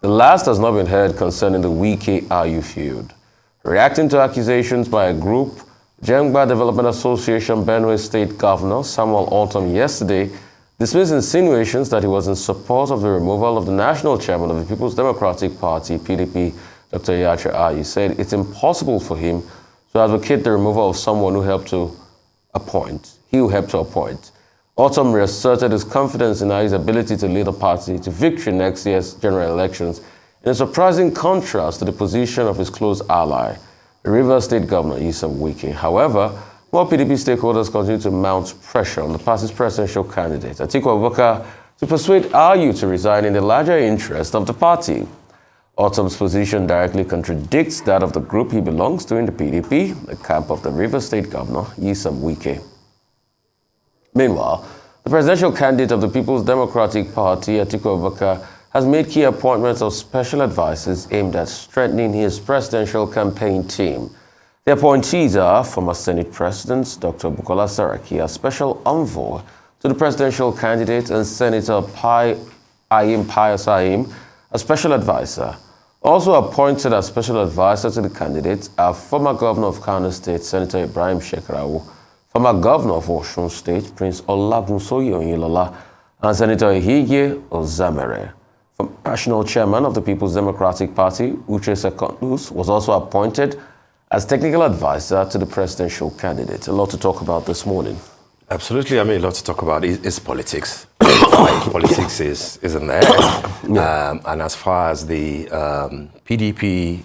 The last has not been heard concerning the Wike RU feud. Reacting to accusations by a group, Jengba Development Association Benue State Governor Samuel Ortom yesterday dismissed insinuations that he was in support of the removal of the national chairman of the People's Democratic Party, PDP, Dr. Yacha Ayi, said it's impossible for him to advocate the removal of someone who helped to appoint. Ortom reasserted his confidence in Ayi's ability to lead the party to victory next year's general elections, in a surprising contrast to the position of his close ally, the Rivers State Governor Nyesom Wike. However, more PDP stakeholders continue to mount pressure on the party's presidential candidate, Atiku Abubakar, to persuade RU to resign in the larger interest of the party. Ortom's position directly contradicts that of the group he belongs to in the PDP, the camp of the Rivers State Governor Nyesom Wike. Meanwhile, the presidential candidate of the People's Democratic Party, Atiku Abubakar, has made key appointments of special advisors aimed at strengthening his presidential campaign team. The appointees are former Senate President Dr. Bukola Saraki as special envoy to the presidential candidate and Senator Pius Ayim as special advisor. Also appointed as special advisor to the candidate are former Governor of Kano State, Senator Ibrahim Shekarau, former Governor of Ortom State, Prince Olagunsoye Oyinlola, and Senator Ehige Ozamere. The National Chairman of the People's Democratic Party, Uche Secondus, was also appointed as technical advisor to the presidential candidate. A lot to talk about this morning. Absolutely. I mean, a lot to talk about is politics. Politics is in there. Yeah. And as far as the PDP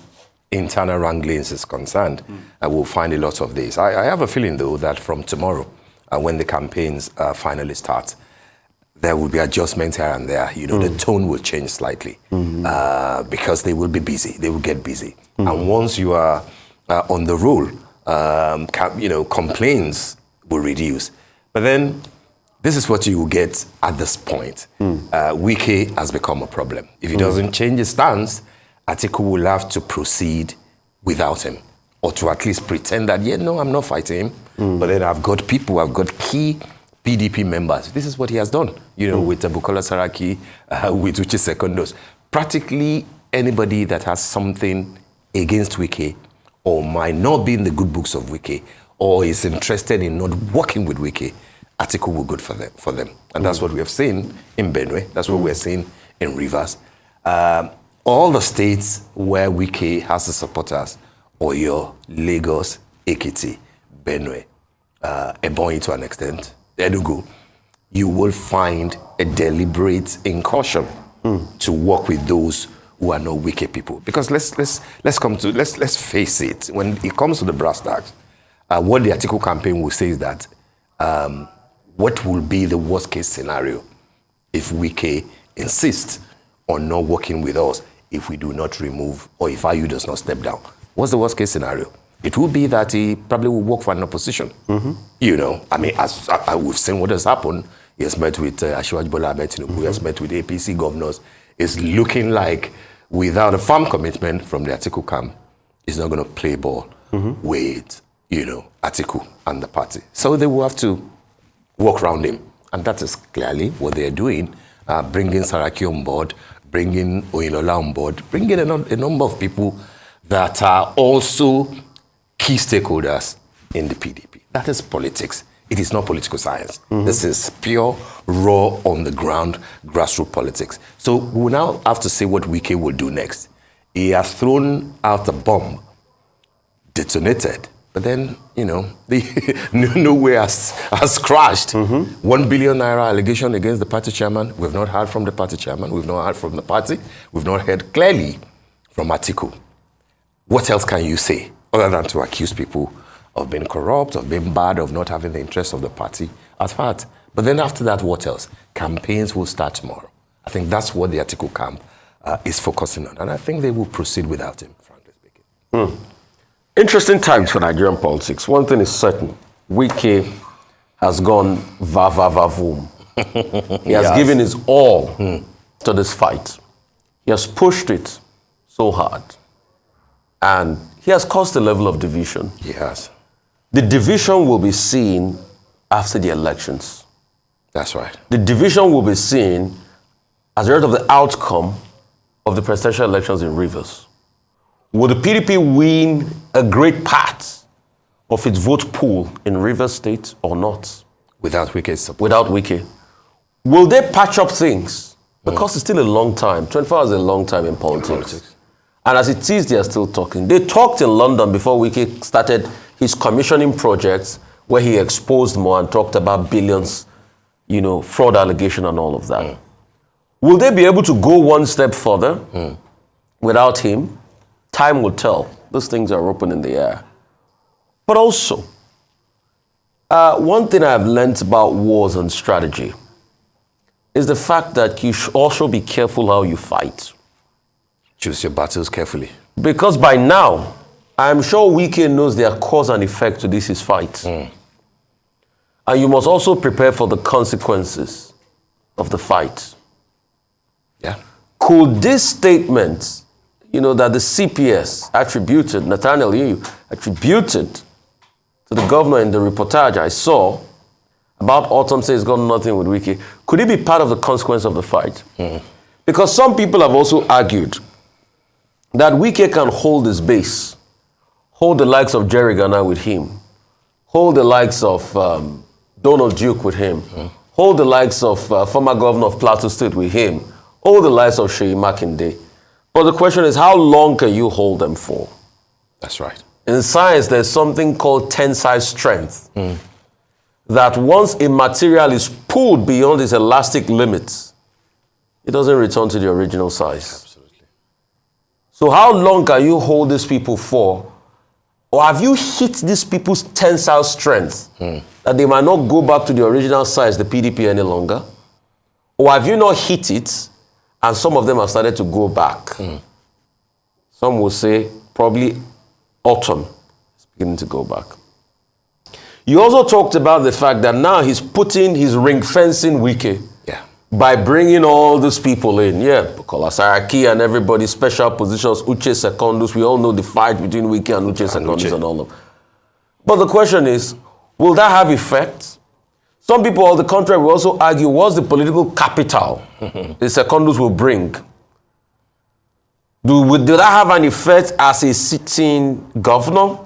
internal wranglings is concerned, we'll find a lot of this. I have a feeling, though, that from tomorrow, when the campaigns finally start, there will be adjustments here and there. You know, the tone will change slightly because they will be busy. They will get busy. And once you are on the roll, complaints will reduce. But then this is what you will get at this point. Wike has become a problem. If he doesn't change his stance, Atiku will have to proceed without him, or to at least pretend that, yeah, no, I'm not fighting him. But then I've got people, I've got key PDP members. This is what he has done, with Bukola Saraki, with Uche Secondus. Practically anybody that has something against Wike, or might not be in the good books of Wike, or is interested in not working with Wike, Atiku will good for them. And that's what we have seen in Benue. That's what we're seeing in Rivers. All the states where Wike has the supporters, Oyo, Lagos, Ekiti, Benue, Ebonyi to an extent, Enugu, you will find a deliberate incursion to work with those who are not Wike people. Because let's face it, when it comes to the brass tacks, what the Atiku campaign will say is that what will be the worst case scenario if Wike insists on not working with us if we do not remove, or if IU does not step down? What's the worst case scenario? It will be that he probably will work for an opposition. I mean, as we've seen what has happened. He has met with Asiwaju Bola Ahmed Tinubu, he has met with APC governors. It's looking like without a firm commitment from the Atiku camp, he's not going to play ball with, Atiku and the party. So they will have to work around him. And that is clearly what they're doing, bringing Saraki on board, bringing Oyinlola on board, bringing a number of people that are also key stakeholders in the PDP. That is politics. It is not political science. This is pure, raw, on the ground, grassroots politics. So we will now have to see what Wike will do next. He has thrown out a bomb, detonated, but then, nowhere has crashed. 1 billion naira allegation against the party chairman. We've not heard from the party chairman. We've not heard from the party. We've not heard clearly from Atiku. What else can you say other than to accuse people of being corrupt, of being bad, of not having the interests of the party at heart? But then after that, what else? Campaigns will start tomorrow. I think that's what the Atiku camp is focusing on. And I think they will proceed without him, frankly speaking. Interesting times for Nigerian politics. One thing is certain. Wike has gone va-va-va-voom. He has given his all to this fight. He has pushed it so hard. And he has caused a level of division. He has. The division will be seen after the elections. That's right. The division will be seen as a result of the outcome of the presidential elections in Rivers, will the PDP win a great part of its vote pool in Rivers State or not? Without Wike's support. Without Wike. Will they patch up things? Because it's still a long time. 24 hours is a long time in politics. And as it is, they are still talking. They talked in London before Wike started his commissioning projects, where he exposed more and talked about billions, fraud allegation and all of that. Will they be able to go one step further without him? Time will tell. Those things are open in the air. But also, one thing I've learned about wars and strategy is the fact that you should also be careful how you fight. Choose your battles carefully. Because by now, I'm sure Wike knows their cause and effect to this his fight. And you must also prepare for the consequences of the fight. Yeah. Could this statement, that the CPS attributed, Nathaniel Yu attributed to the governor in the reportage I saw about Ortom says it's got nothing with Wike, could it be part of the consequence of the fight? Because some people have also argued that Wike can hold his base, hold the likes of Jerry Ghana with him, hold the likes of Donald Duke with him, hold the likes of former governor of Plateau State with him, hold the likes of Sheyi Makinde. But the question is, how long can you hold them for? That's right. In science, there's something called tensile strength. That once a material is pulled beyond its elastic limits, it doesn't return to the original size. Absolutely. So how long can you hold these people for? Or have you hit these people's tensile strength that they might not go back to the original size, the PDP, any longer? Or have you not hit it and some of them have started to go back? Some will say probably Ortom is beginning to go back. You also talked about the fact that now he's ring fencing Wike by bringing all these people in. Yeah, Bukola Saraki and everybody, special positions, Uche Secondus. We all know the fight between Wike and Uche Secondus and all of that. But the question is, will that have effect? Some people, on the contrary, will also argue, what's the political capital the Secondus will bring? Do that have an effect as a sitting governor?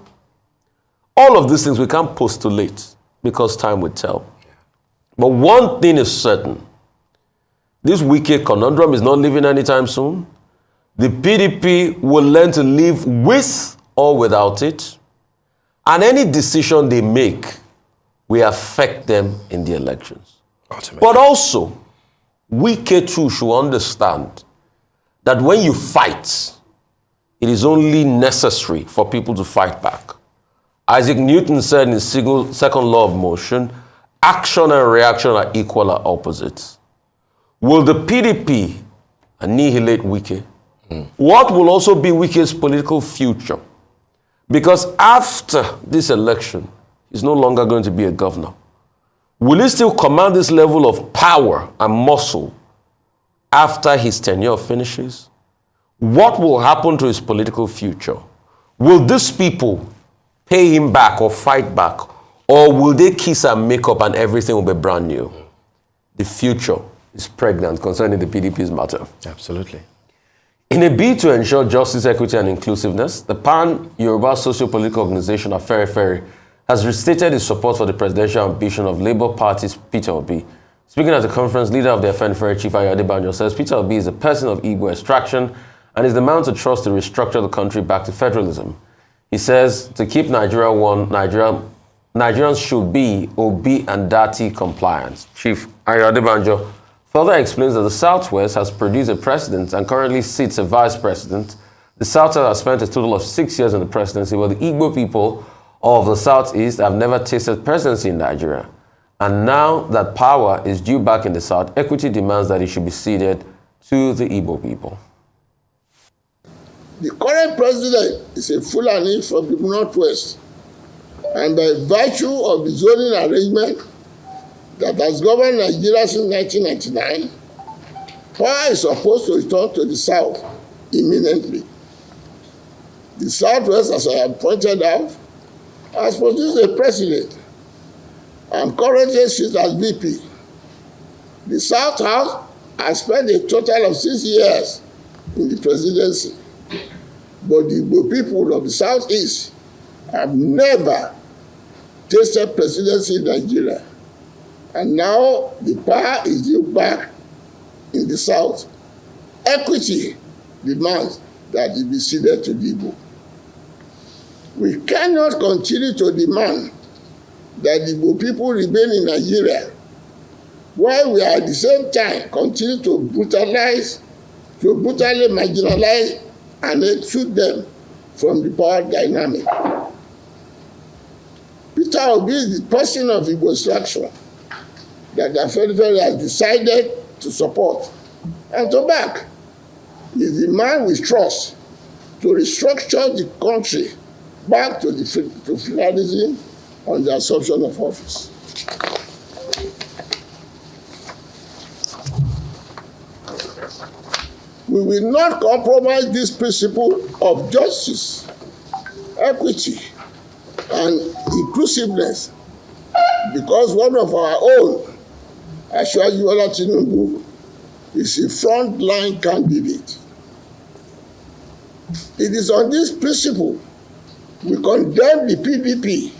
All of these things we can't postulate because time will tell. But one thing is certain. This Wike conundrum is not leaving anytime soon. The PDP will learn to live with or without it. And any decision they make will affect them in the elections. Ultimately. But also, Wike too should understand that when you fight, it is only necessary for people to fight back. Isaac Newton said in his second law of motion, action and reaction are equal or opposites. Will the PDP annihilate Wike? What will also be Wike's political future? Because after this election, he's no longer going to be a governor. Will he still command this level of power and muscle after his tenure finishes? What will happen to his political future? Will these people pay him back or fight back? Or will they kiss and make up and everything will be brand new? The future is pregnant concerning the PDP's matter. Absolutely. In a bid to ensure justice, equity, and inclusiveness, the Pan-Yoruba socio-political organization Afẹ́nifẹ́re has restated its support for the presidential ambition of Labour Party's Peter Obi. Speaking at the conference, leader of the Afẹ́nifẹ́re, Chief Ayo Adebanjo, says Peter Obi is a person of Igbo extraction and is the man to trust to restructure the country back to federalism. He says to keep Nigeria one, Nigerians should be Obi and Dati compliant. Chief Ayo Adebanjo further explains that the Southwest has produced a president and currently sits a vice president. The Southwest has spent a total of 6 years in the presidency, while the Igbo people of the Southeast have never tasted presidency in Nigeria. And now that power is due back in the South, equity demands that it should be ceded to the Igbo people. The current president is a Fulani from the Northwest, and by virtue of the zoning arrangement that has governed Nigeria since 1999, power is supposed to return to the South imminently. The Southwest, as I have pointed out, has produced a president and currently sits as VP. The South House has spent a total of 6 years in the presidency. But the Igbo people of the Southeast have never tasted presidency in Nigeria. And now the power is due back in the South. Equity demands that it be ceded to the Igbo. We cannot continue to demand that the Igbo people remain in Nigeria while we at the same time continue to brutally marginalize and exclude them from the power dynamic. Peter Obi is the person of Igbo extraction that the Federal has decided to support and to back. He is the man we trust to restructure the country back to federalism on the assumption of office. We will not compromise this principle of justice, equity, and inclusiveness because one of our own, Asiwaju Bola Tinubu, is a front-line candidate. It is on this principle we condemn the PDP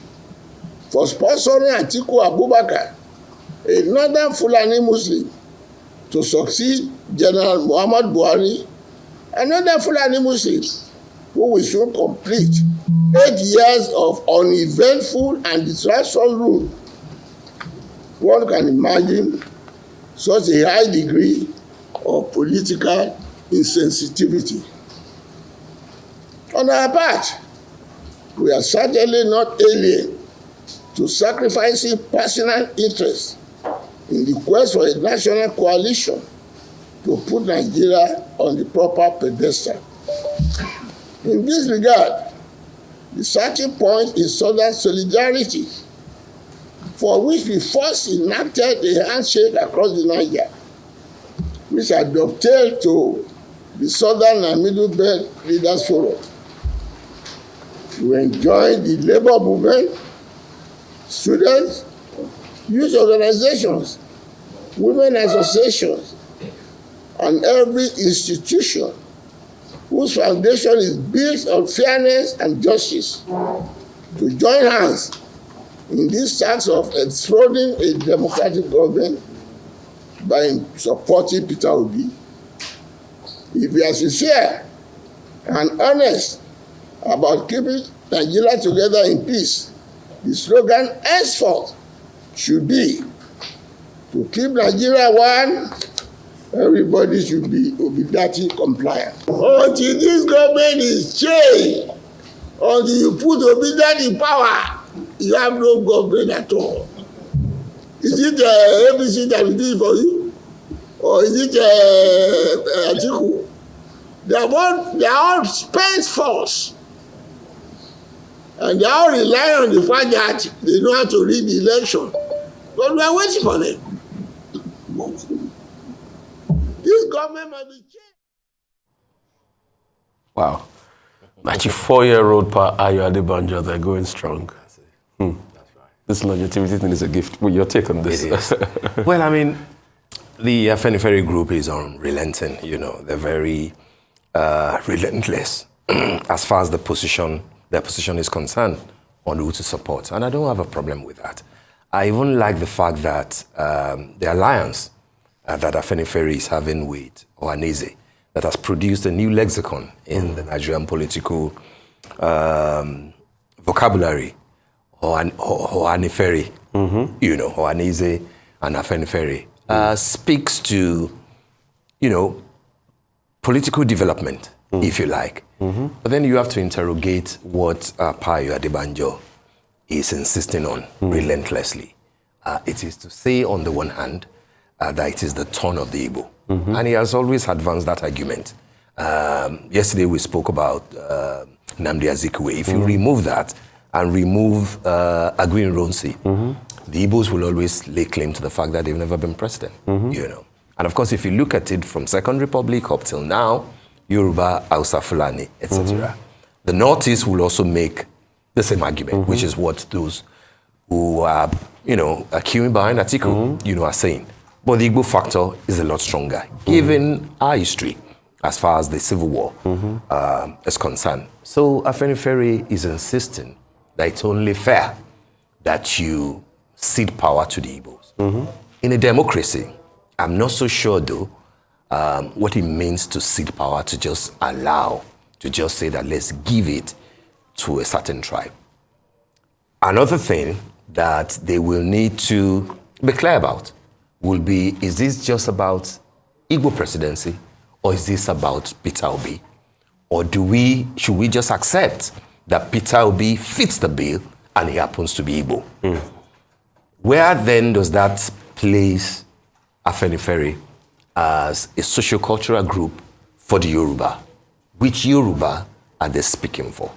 for sponsoring Atiku Abubakar, a northern Fulani Muslim, to succeed General Muhammad Buhari, another Fulani Muslim who will soon complete 8 years of uneventful and disastrous rule. One can imagine such a high degree of political insensitivity. On our part, we are certainly not alien to sacrificing personal interests in the quest for a national coalition to put Nigeria on the proper pedestal. In this regard, the starting point is Southern solidarity, for which we first enacted a handshake across the Niger, which had dovetailed to the Southern and Middle Belt Leaders Forum. We enjoined the labor movement, students, youth organizations, women associations, and every institution whose foundation is built on fairness and justice to join hands in this task of enthroning a democratic government by supporting Peter Obi. If we are sincere and honest about keeping Nigeria together in peace, the slogan henceforth should be to keep Nigeria one. Everybody should be Obidati compliant. Until this government is changed, until you put Obidati in power, you have no government at all. Is it ABC that will do it for you? Or is it Atiku? They are all spent force. And they all rely on the fact that they know how to read the election. But we are waiting for them. This government must be changed. Wow. 94-year-old Pa Ayo Adebanjo, they're going strong. That's right. This legitimacy thing is a gift. Well, your take on this? It is. Well, I mean, the Afenifere group is unrelenting. You know, they're very relentless as far as their position is concerned on who to support. And I don't have a problem with that. I even like the fact that the alliance that Afenifere is having with Ohanaeze, that has produced a new lexicon in the Nigerian political vocabulary, Ohanaeze, you know, Ohanaeze and Afenifere, speaks to, you know, political development, if you like. But then you have to interrogate what Pa Ayo Adebanjo is insisting on relentlessly. It is to say, on the one hand, that it is the turn of the Igbo. And he has always advanced that argument. Yesterday we spoke about Nnamdi Azikiwe. If you remove that and remove Aguiyi Ironsi, the Igbos will always lay claim to the fact that they've never been president, you know. And of course, if you look at it from Second Republic up till now, Yoruba, Hausa, Fulani, etc. The Northeast will also make the same argument, which is what those who are, you know, queuing behind Atiku, you know, are saying. But the Igbo factor is a lot stronger, given our history as far as the civil war is concerned. So Afenifere is insisting that it's only fair that you cede power to the Igbos. In a democracy, I'm not so sure though what it means to cede power, to just allow, to just say that let's give it to a certain tribe. Another thing that they will need to be clear about will be, is this just about Igbo presidency, or is this about Peter Obi? Or should we just accept that Peter Obi fits the bill and he happens to be Igbo? Where then does that place Afenifere as a socio-cultural group for the Yoruba? Which Yoruba are they speaking for?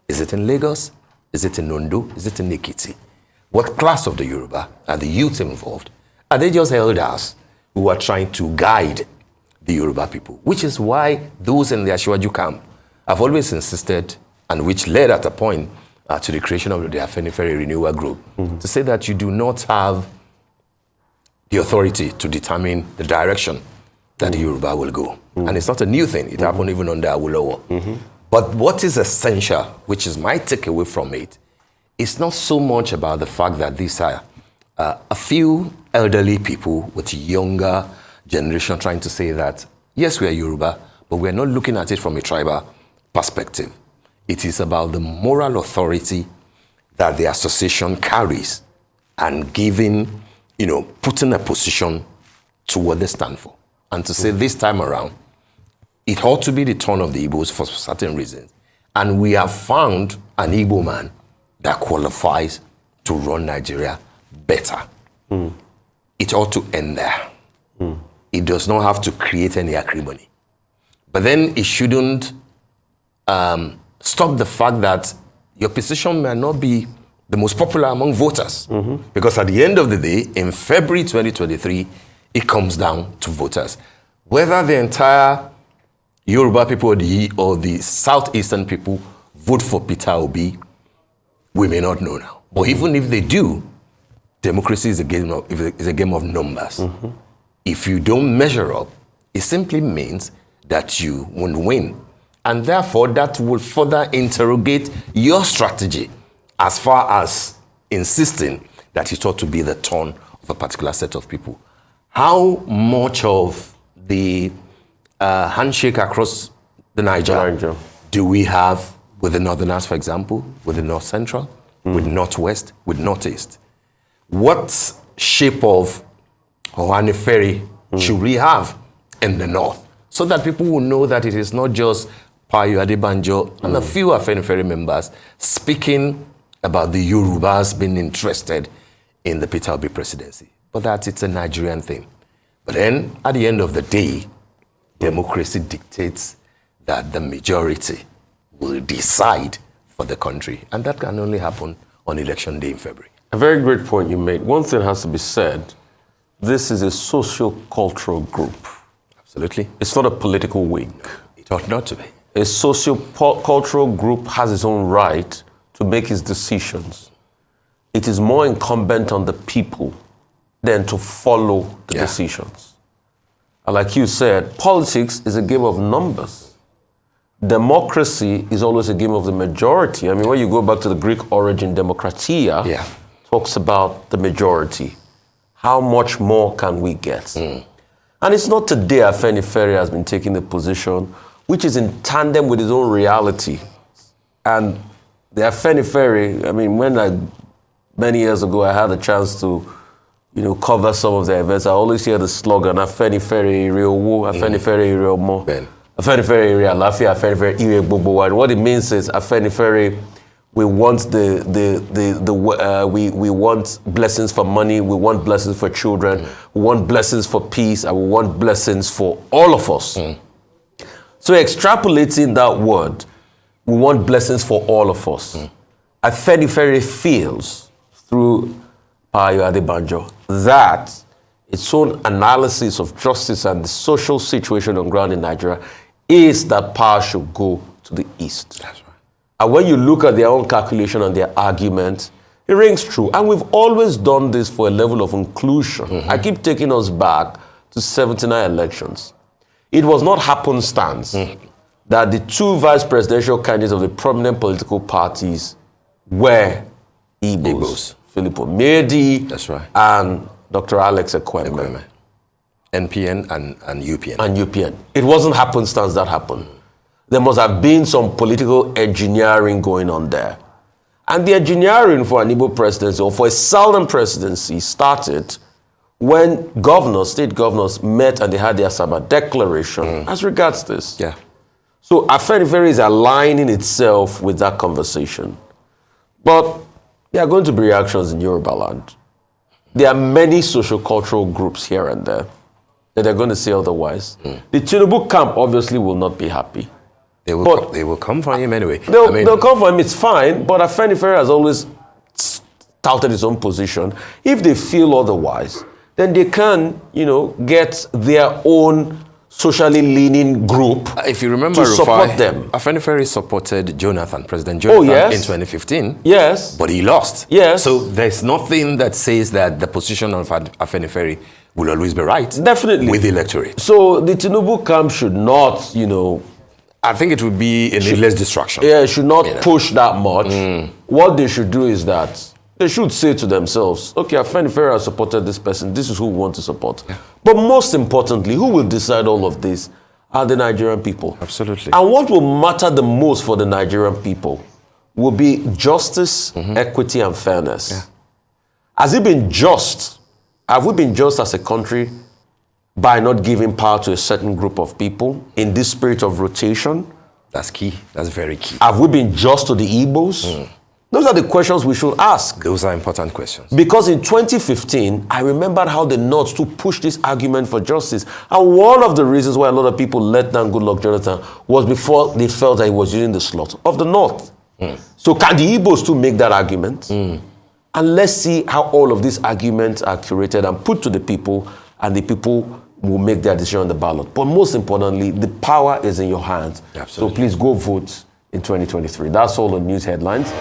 Is it in Lagos? Is it in Ondo? Is it in Ekiti? What class of the Yoruba are the youth involved? Are they just elders who are trying to guide the Yoruba people? Which is why those in the Asiwaju camp have always insisted, and which led at a point to the creation of the Afenifere Renewal Group, to say that you do not have the authority to determine the direction that the Yoruba will go. And it's not a new thing. It happened even under Awolowo. But what is essential, which is my takeaway from it, it's not so much about the fact that these are a few elderly people with younger generation trying to say that, yes, we are Yoruba, but we're not looking at it from a tribal perspective. It is about the moral authority that the association carries and giving, putting a position to what they stand for. And to say this time around, it ought to be the turn of the Igbos for certain reasons. And we have found an Igbo man that qualifies to run Nigeria better. It ought to end there. It does not have to create any acrimony. But then it shouldn't stop the fact that your position may not be the most popular among voters. Because at the end of the day, in February 2023, it comes down to voters. Whether the entire Yoruba people or the southeastern people vote for Peter Obi, we may not know now. But even if they do, democracy is a game of numbers. If you don't measure up, it simply means that you won't win. And therefore, that will further interrogate your strategy as far as insisting that it ought to be the turn of a particular set of people. How much of the handshake across the Niger do we have with the Northerners, for example, with the North Central, with Northwest, with Northeast? What shape of Afenifere should we have in the North? So that people will know that it is not just Payo Adebanjo and a few Afenifere members speaking about the Yorubas being interested in the Peter Obi presidency, but that it's a Nigerian thing. But then, at the end of the day, democracy dictates that the majority will decide for the country. And that can only happen on election day in February. A very great point you made. One thing has to be said. This is a socio-cultural group. Absolutely. It's not a political wing. It ought not to be. A socio-cultural group has its own right to make its decisions. It is more incumbent on the people than to follow the decisions. And like you said, politics is a game of numbers. Democracy is always a game of the majority. I mean, when you go back to the Greek origin, demokratia talks about the majority. How much more can we get? And it's not today Afenifere has been taking the position which is in tandem with his own reality. And the Afenifere, I mean, many years ago, I had a chance to, cover some of the events. I always hear the slogan, Afenifere Ireowo, Afenifere Ireomo, Afenifere Ire Alafia, Afenifere Ire Gbogbo. And what it means is Afenifere, we want we want blessings for money, we want blessings for children, we want blessings for peace, and we want blessings for all of us. So extrapolating that word, we want blessings for all of us. Afenifere feels through Payo Adebanjo that its own analysis of justice and the social situation on ground in Nigeria is that power should go to the East. That's right. And when you look at their own calculation and their argument, it rings true. And we've always done this for a level of inclusion. I keep taking us back to 79 elections. it was not happenstance that the two vice presidential candidates of the prominent political parties were Igbos. Philip Medi, that's right, and Dr. Alex Ekweme. NPN and UPN. And UPN. It wasn't happenstance that happened. There must have been some political engineering going on there. And the engineering for an Igbo presidency, or for a Southern presidency, started when governors, state governors, met and they had their Saba declaration as regards this. Yeah. So Afenifere is aligning itself with that conversation. But there are going to be reactions in Yoruba land. There are many social-cultural groups here and there that are going to say otherwise. The Tinubu camp obviously will not be happy. They will come for him anyway. They'll come for him, it's fine, but Afenifere has always touted his own position. If they feel otherwise, then they can, get their own socially leaning group if you remember, to support them. Afenifere supported President Jonathan in 2015. Yes. But he lost. Yes. So there's nothing that says that the position of Afenifere will always be right. Definitely. With the electorate. So the Tinubu camp should not, I think it would be a needless distraction. Yeah, should not push that much. What they should do is that they should say to themselves, okay, Afenifere has supported this person. This is who we want to support. Yeah. But most importantly, who will decide all of this are the Nigerian people. Absolutely. And what will matter the most for the Nigerian people will be justice, equity, and fairness. Yeah. Has it been just? Have we been just as a country by not giving power to a certain group of people in this spirit of rotation? That's key. That's very key. Have we been just to the Igbos? Those are the questions we should ask. Those are important questions. Because in 2015, I remembered how the North to push this argument for justice. And one of the reasons why a lot of people let down Goodluck Jonathan was before they felt that he was using the slot of the North. So can the Igbos too make that argument? And let's see how all of these arguments are curated and put to the people, and the people will make their decision on the ballot. But most importantly, the power is in your hands. Absolutely. So please go vote in 2023. That's all the news headlines.